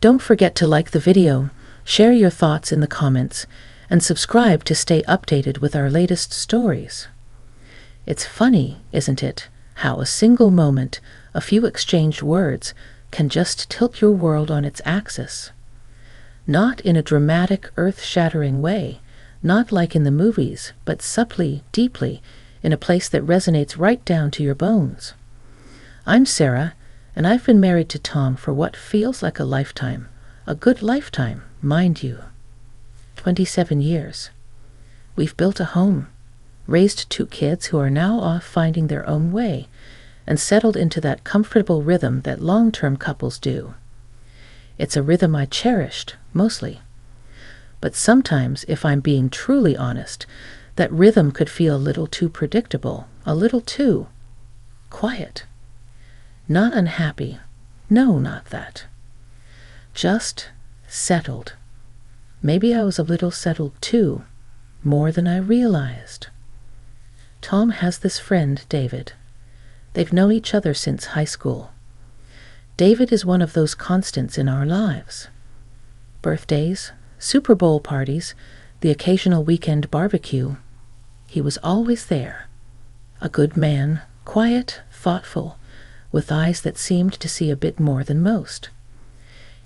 Don't forget to like the video, share your thoughts in the comments, and subscribe to stay updated with our latest stories. It's funny, isn't it, how a single moment, a few exchanged words, can just tilt your world on its axis. Not in a dramatic, earth-shattering way, not like in the movies, but subtly, deeply, in a place that resonates right down to your bones. I'm Sarah, and I've been married to Tom for what feels like a lifetime. A good lifetime, mind you. 27 years. We've built a home, raised 2 kids who are now off finding their own way, and settled into that comfortable rhythm that long-term couples do. It's a rhythm I cherished, mostly. But sometimes, if I'm being truly honest, that rhythm could feel a little too predictable, a little too quiet. Not unhappy. No, not that. Just settled. Maybe I was a little settled too, more than I realized. Tom has this friend, David. They've known each other since high school. David is one of those constants in our lives. Birthdays, Super Bowl parties, the occasional weekend barbecue. He was always there. A good man, quiet, thoughtful, with eyes that seemed to see a bit more than most.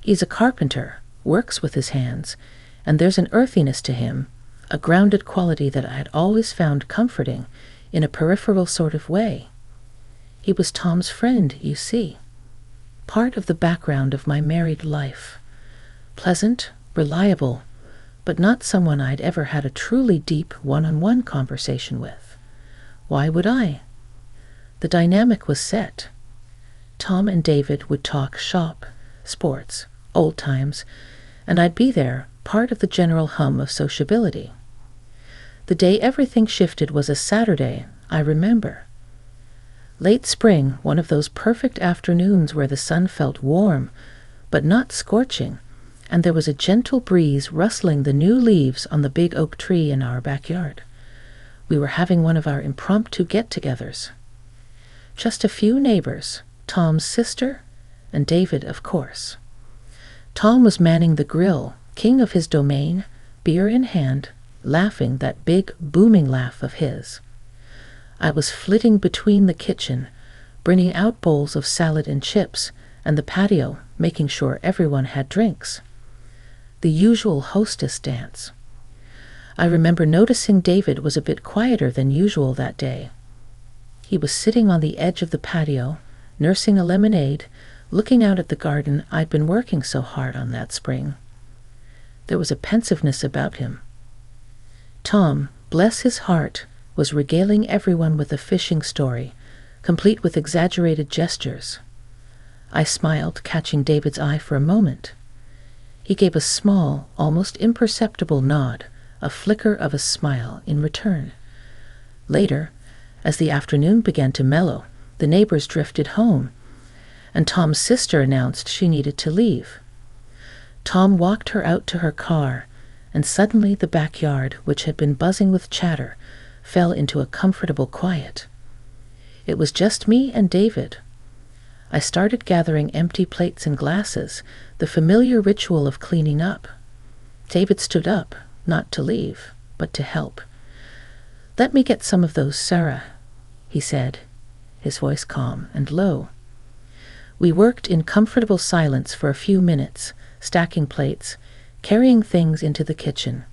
He's a carpenter, works with his hands, and there's an earthiness to him, a grounded quality that I had always found comforting in a peripheral sort of way. He was Tom's friend, you see. Part of the background of my married life. Pleasant, reliable, but not someone I'd ever had a truly deep one-on-one conversation with. Why would I? The dynamic was set. Tom and David would talk shop, sports, old times, and I'd be there, part of the general hum of sociability. The day everything shifted was a Saturday, I remember. Late spring, one of those perfect afternoons where the sun felt warm, but not scorching, and there was a gentle breeze rustling the new leaves on the big oak tree in our backyard. We were having one of our impromptu get-togethers. Just a few neighbors, Tom's sister, and David, of course. Tom was manning the grill, king of his domain, beer in hand, laughing that big, booming laugh of his. I was flitting between the kitchen, bringing out bowls of salad and chips, and the patio, making sure everyone had drinks. The usual hostess dance. I remember noticing David was a bit quieter than usual that day. He was sitting on the edge of the patio, nursing a lemonade, looking out at the garden I'd been working so hard on that spring. There was a pensiveness about him. Tom, bless his heart, was regaling everyone with a fishing story, complete with exaggerated gestures. I smiled, catching David's eye for a moment. He gave a small, almost imperceptible nod, a flicker of a smile in return. Later, as the afternoon began to mellow, the neighbors drifted home, and Tom's sister announced she needed to leave. Tom walked her out to her car, and suddenly the backyard, which had been buzzing with chatter, fell into a comfortable quiet. It was just me and David. I started gathering empty plates and glasses, the familiar ritual of cleaning up. David stood up, not to leave, but to help. "Let me get some of those, Sarah," he said, his voice calm and low. We worked in comfortable silence for a few minutes, stacking plates, carrying things into the kitchen.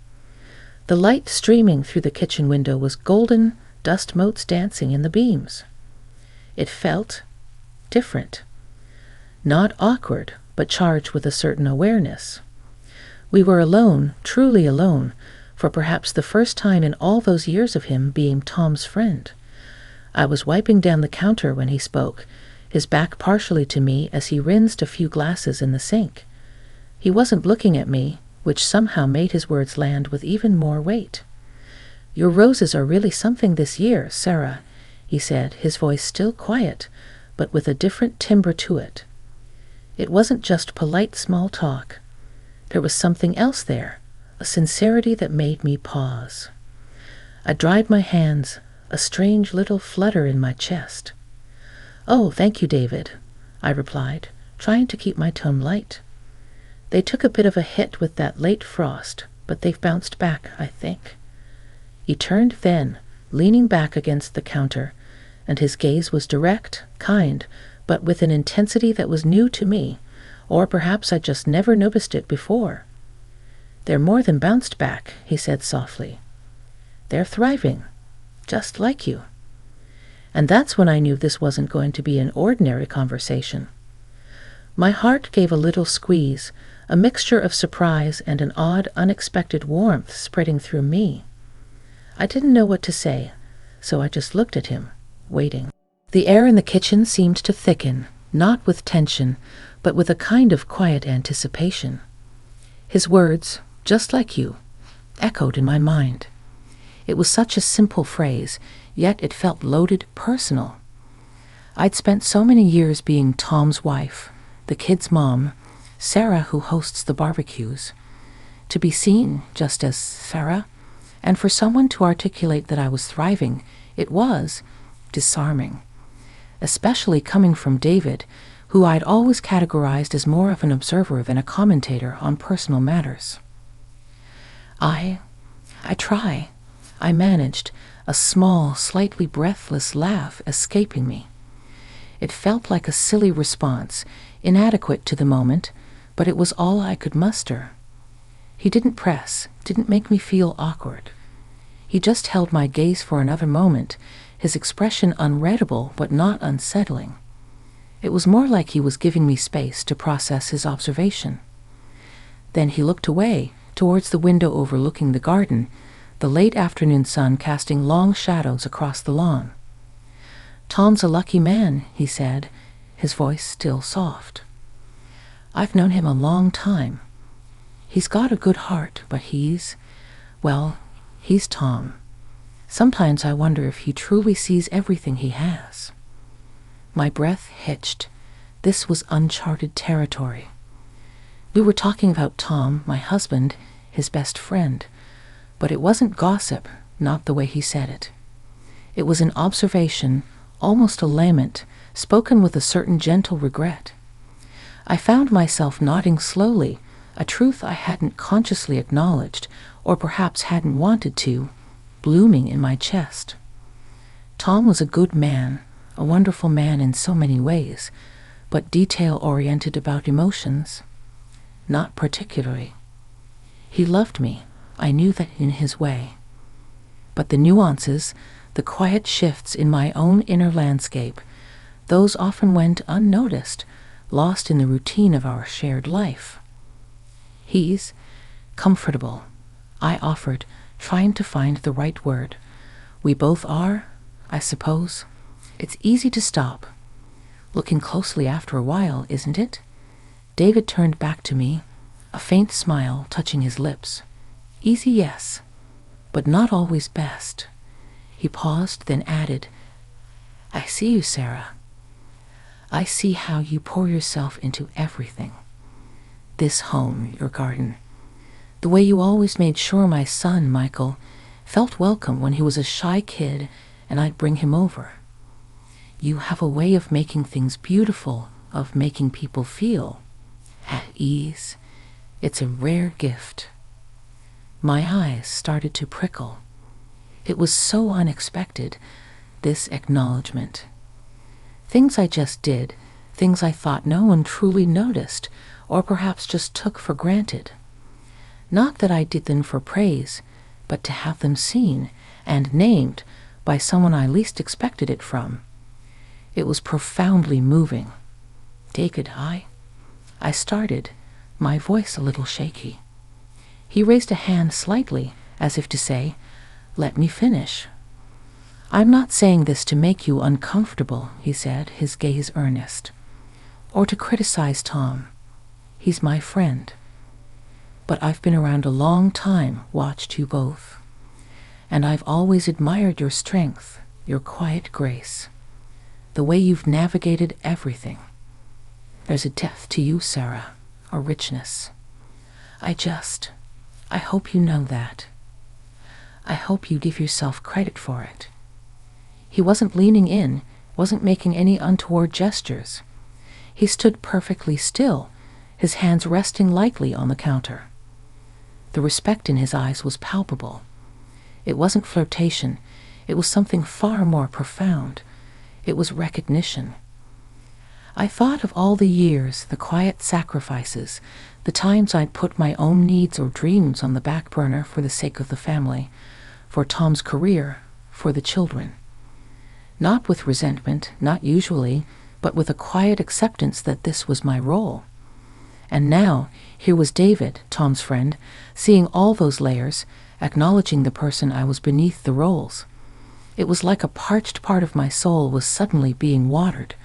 The light streaming through the kitchen window was golden, dust motes dancing in the beams. It felt different. Not awkward, but charged with a certain awareness. We were alone, truly alone, for perhaps the first time in all those years of him being Tom's friend. I was wiping down the counter when he spoke, his back partially to me as he rinsed a few glasses in the sink. He wasn't looking at me, which somehow made his words land with even more weight. "Your roses are really something this year, Sarah," he said, his voice still quiet, but with a different timbre to it. It wasn't just polite small talk. There was something else there, a sincerity that made me pause. I dried my hands, a strange little flutter in my chest. "Oh, thank you, David," I replied, trying to keep my tone light. They took a bit of a hit with that late frost, but they've bounced back, I think." He turned then, leaning back against the counter, and his gaze was direct, kind, but with an intensity that was new to me, or perhaps I just never noticed it before. "They're more than bounced back," he said softly. "They're thriving, just like you." And that's when I knew this wasn't going to be an ordinary conversation. My heart gave a little squeeze, a mixture of surprise and an odd, unexpected warmth spreading through me. I didn't know what to say, so I just looked at him, waiting. The air in the kitchen seemed to thicken, not with tension, but with a kind of quiet anticipation. His words, "just like you," echoed in my mind. It was such a simple phrase, yet it felt loaded, personal. I'd spent so many years being Tom's wife, the kid's mom, Sarah who hosts the barbecues. To be seen just as Sarah, and for someone to articulate that I was thriving, it was disarming. Especially coming from David, who I'd always categorized as more of an observer than a commentator on personal matters. I try. I managed, a small, slightly breathless laugh escaping me. It felt like a silly response, inadequate to the moment, but it was all I could muster. He didn't press, didn't make me feel awkward. He just held my gaze for another moment, his expression unreadable but not unsettling. It was more like he was giving me space to process his observation. Then he looked away, towards the window overlooking the garden, the late afternoon sun casting long shadows across the lawn. "Tom's a lucky man," he said, his voice still soft. "I've known him a long time. He's got a good heart, but he's Tom. Sometimes I wonder if he truly sees everything he has." My breath hitched. This was uncharted territory. We were talking about Tom, my husband, his best friend, but it wasn't gossip, not the way he said it. It was an observation, almost a lament, spoken with a certain gentle regret. I found myself nodding slowly, a truth I hadn't consciously acknowledged, or perhaps hadn't wanted to, blooming in my chest. Tom was a good man, a wonderful man in so many ways, but detail-oriented about emotions? Not particularly. He loved me, I knew that in his way. But the nuances, the quiet shifts in my own inner landscape, those often went unnoticed, lost in the routine of our shared life. "He's comfortable," I offered, trying to find the right word. "We both are, I suppose. It's easy to stop. Looking closely after a while, isn't it?" David turned back to me, a faint smile touching his lips. "Easy, yes, but not always best." He paused, then added, "I see you, Sarah. I see how you pour yourself into everything. This home, your garden. The way you always made sure my son, Michael, felt welcome when he was a shy kid and I'd bring him over. You have a way of making things beautiful, of making people feel at ease. It's a rare gift." My eyes started to prickle. It was so unexpected, this acknowledgement. Things I just did, things I thought no one truly noticed, or perhaps just took for granted. Not that I did them for praise, but to have them seen and named by someone I least expected it from. It was profoundly moving. "David, I started, my voice a little shaky. He raised a hand slightly, as if to say, "Let me finish." "I'm not saying this to make you uncomfortable," he said, his gaze earnest, "or to criticize Tom. He's my friend. But I've been around a long time, watched you both, and I've always admired your strength, your quiet grace, the way you've navigated everything. There's a depth to you, Sarah, a richness. I hope you know that. I hope you give yourself credit for it." He wasn't leaning in, wasn't making any untoward gestures. He stood perfectly still, his hands resting lightly on the counter. The respect in his eyes was palpable. It wasn't flirtation. It was something far more profound. It was recognition. I thought of all the years, the quiet sacrifices, the times I'd put my own needs or dreams on the back burner for the sake of the family, for Tom's career, for the children. Not with resentment, not usually, but with a quiet acceptance that this was my role. And now, here was David, Tom's friend, seeing all those layers, acknowledging the person I was beneath the roles. It was like a parched part of my soul was suddenly being watered.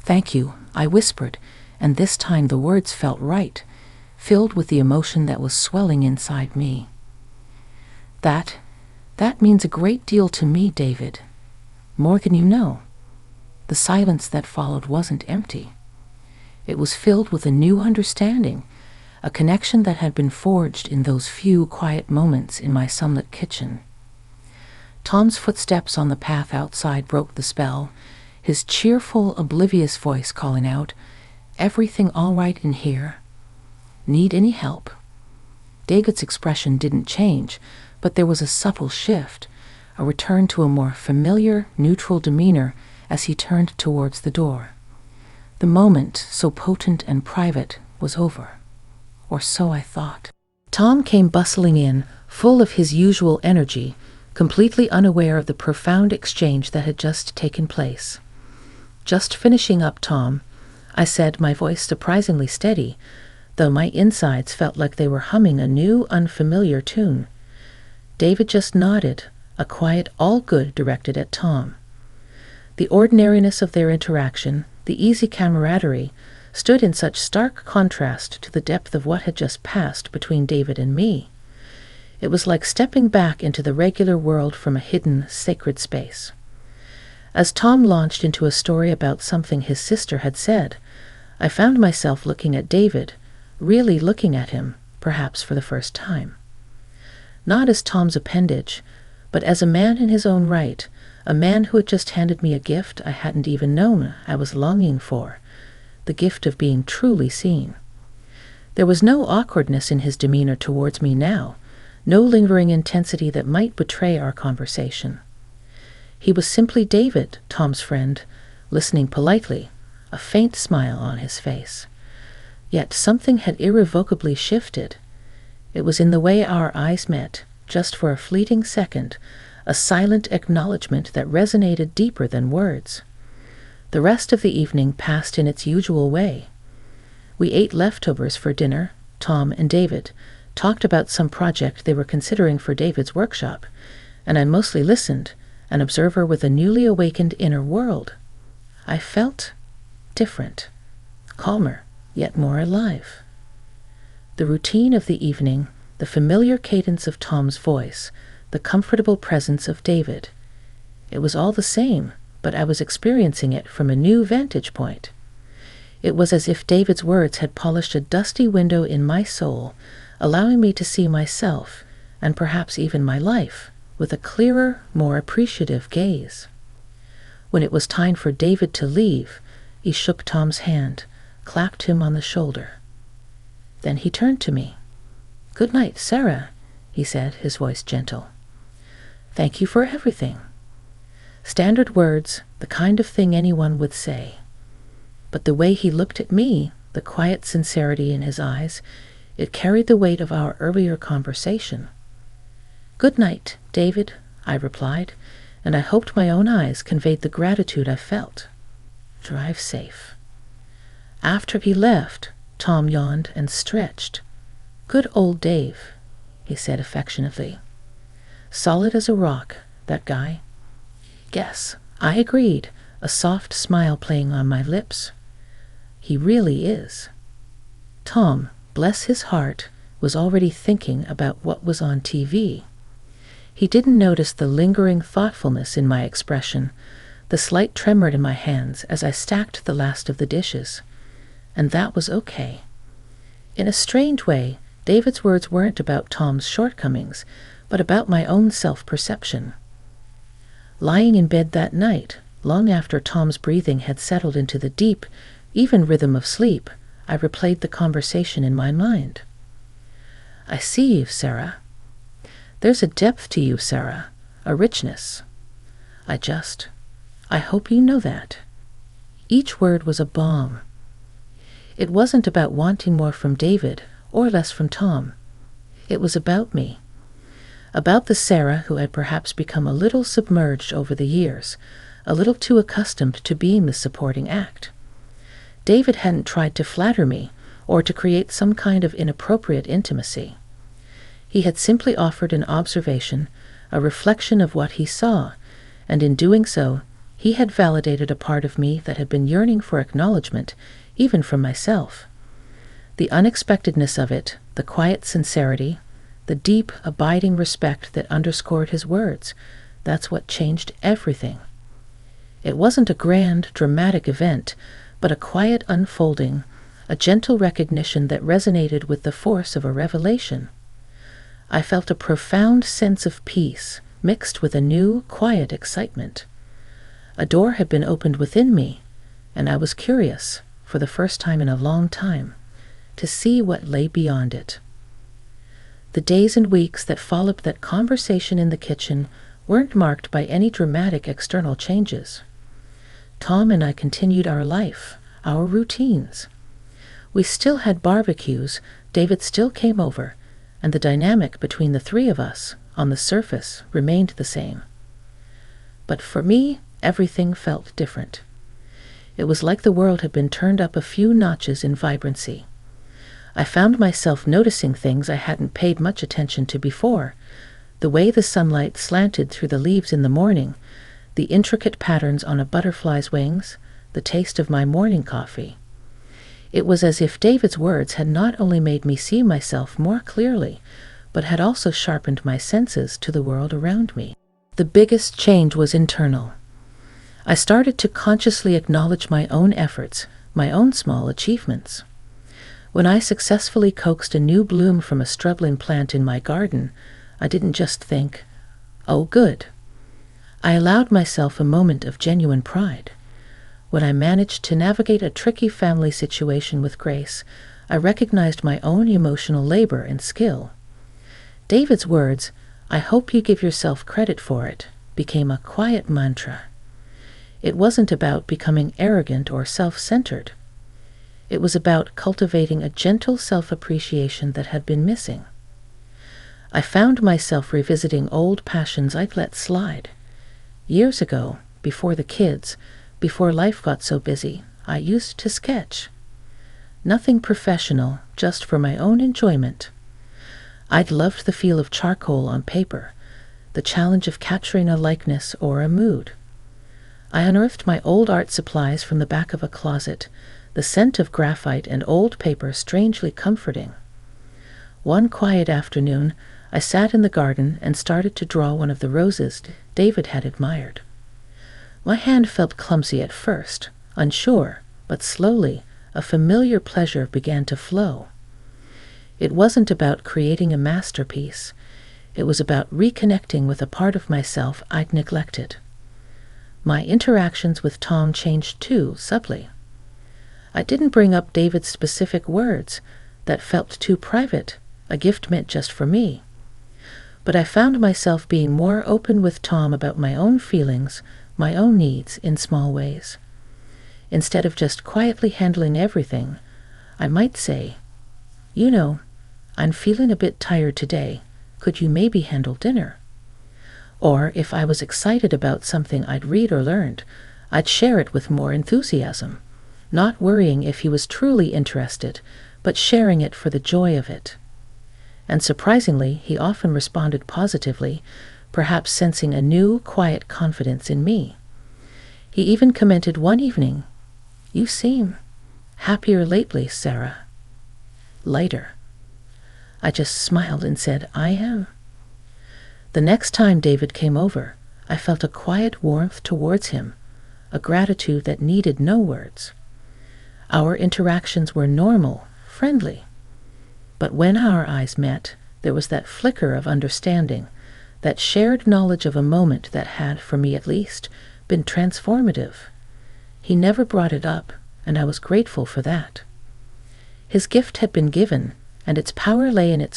"Thank you," I whispered, and this time the words felt right, filled with the emotion that was swelling inside me. That means a great deal to me, David. More than you know." The silence that followed wasn't empty. It was filled with a new understanding, a connection that had been forged in those few quiet moments in my sunlit kitchen. Tom's footsteps on the path outside broke the spell, his cheerful, oblivious voice calling out, "Everything all right in here? Need any help?" David's expression didn't change, but there was a subtle shift, a return to a more familiar, neutral demeanor as he turned towards the door. The moment, so potent and private, was over. Or so I thought. Tom came bustling in, full of his usual energy, completely unaware of the profound exchange that had just taken place. "Just finishing up, Tom," I said, my voice surprisingly steady, though my insides felt like they were humming a new, unfamiliar tune. David just nodded, a quiet all good directed at Tom. The ordinariness of their interaction, the easy camaraderie, stood in such stark contrast to the depth of what had just passed between David and me. It was like stepping back into the regular world from a hidden, sacred space. As Tom launched into a story about something his sister had said, I found myself looking at David, really looking at him, perhaps for the first time. Not as Tom's appendage, but as a man in his own right, a man who had just handed me a gift I hadn't even known I was longing for, the gift of being truly seen. There was no awkwardness in his demeanor towards me now, no lingering intensity that might betray our conversation. He was simply David, Tom's friend, listening politely, a faint smile on his face. Yet something had irrevocably shifted. It was in the way our eyes met, just for a fleeting second, a silent acknowledgement that resonated deeper than words. The rest of the evening passed in its usual way. We ate leftovers for dinner. Tom and David talked about some project they were considering for David's workshop, and I mostly listened, an observer with a newly awakened inner world. I felt different, calmer, yet more alive. The routine of the evening, the familiar cadence of Tom's voice, the comfortable presence of David. It was all the same, but I was experiencing it from a new vantage point. It was as if David's words had polished a dusty window in my soul, allowing me to see myself, and perhaps even my life, with a clearer, more appreciative gaze. When it was time for David to leave, he shook Tom's hand, clapped him on the shoulder. Then he turned to me. "Good night, Sarah," he said, his voice gentle. "Thank you for everything." Standard words, the kind of thing anyone would say. But the way he looked at me, the quiet sincerity in his eyes, it carried the weight of our earlier conversation. "Good night, David," I replied, and I hoped my own eyes conveyed the gratitude I felt. "Drive safe." After he left, Tom yawned and stretched. "Good old Dave," he said affectionately. "Solid as a rock, that guy." "Yes," I agreed, a soft smile playing on my lips. "He really is." Tom, bless his heart, was already thinking about what was on TV. He didn't notice the lingering thoughtfulness in my expression, the slight tremor in my hands as I stacked the last of the dishes. And that was okay. In a strange way, David's words weren't about Tom's shortcomings, but about my own self-perception. Lying in bed that night, long after Tom's breathing had settled into the deep, even rhythm of sleep, I replayed the conversation in my mind. "I see you, Sarah. There's a depth to you, Sarah, a richness. I hope you know that." Each word was a balm. It wasn't about wanting more from David or less from Tom. It was about me. About the Sarah who had perhaps become a little submerged over the years, a little too accustomed to being the supporting act. David hadn't tried to flatter me or to create some kind of inappropriate intimacy. He had simply offered an observation, a reflection of what he saw, and in doing so, he had validated a part of me that had been yearning for acknowledgement, even from myself. The unexpectedness of it, the quiet sincerity, the deep, abiding respect that underscored his words, that's what changed everything. It wasn't a grand, dramatic event, but a quiet unfolding, a gentle recognition that resonated with the force of a revelation. I felt a profound sense of peace, mixed with a new, quiet excitement. A door had been opened within me, and I was curious, for the first time in a long time, to see what lay beyond it. The days and weeks that followed that conversation in the kitchen weren't marked by any dramatic external changes. Tom and I continued our life, our routines. We still had barbecues, David still came over, and the dynamic between the three of us, on the surface, remained the same. But for me, everything felt different. It was like the world had been turned up a few notches in vibrancy. I found myself noticing things I hadn't paid much attention to before, the way the sunlight slanted through the leaves in the morning, the intricate patterns on a butterfly's wings, the taste of my morning coffee. It was as if David's words had not only made me see myself more clearly, but had also sharpened my senses to the world around me. The biggest change was internal. I started to consciously acknowledge my own efforts, my own small achievements. When I successfully coaxed a new bloom from a struggling plant in my garden, I didn't just think, "Oh, good." I allowed myself a moment of genuine pride. When I managed to navigate a tricky family situation with grace, I recognized my own emotional labor and skill. David's words, "I hope you give yourself credit for it," became a quiet mantra. It wasn't about becoming arrogant or self-centered. It was about cultivating a gentle self-appreciation that had been missing. I found myself revisiting old passions I'd let slide. Years ago, before the kids, before life got so busy, I used to sketch. Nothing professional, just for my own enjoyment. I'd loved the feel of charcoal on paper, the challenge of capturing a likeness or a mood. I unearthed my old art supplies from the back of a closet, the scent of graphite and old paper strangely comforting. One quiet afternoon, I sat in the garden and started to draw one of the roses David had admired. My hand felt clumsy at first, unsure, but slowly, a familiar pleasure began to flow. It wasn't about creating a masterpiece. It was about reconnecting with a part of myself I'd neglected. My interactions with Tom changed too, subtly. I didn't bring up David's specific words. That felt too private, a gift meant just for me. But I found myself being more open with Tom about my own feelings, my own needs in small ways. Instead of just quietly handling everything, I might say, "You know, I'm feeling a bit tired today. Could you maybe handle dinner?" Or if I was excited about something I'd read or learned, I'd share it with more enthusiasm, not worrying if he was truly interested, but sharing it for the joy of it. And surprisingly, he often responded positively, perhaps sensing a new, quiet confidence in me. He even commented one evening, "You seem happier lately, Sarah. Lighter." I just smiled and said, "I am." The next time David came over, I felt a quiet warmth towards him, a gratitude that needed no words. Our interactions were normal, friendly. But when our eyes met, there was that flicker of understanding, that shared knowledge of a moment that had, for me at least, been transformative. He never brought it up, and I was grateful for that. His gift had been given, and its power lay in its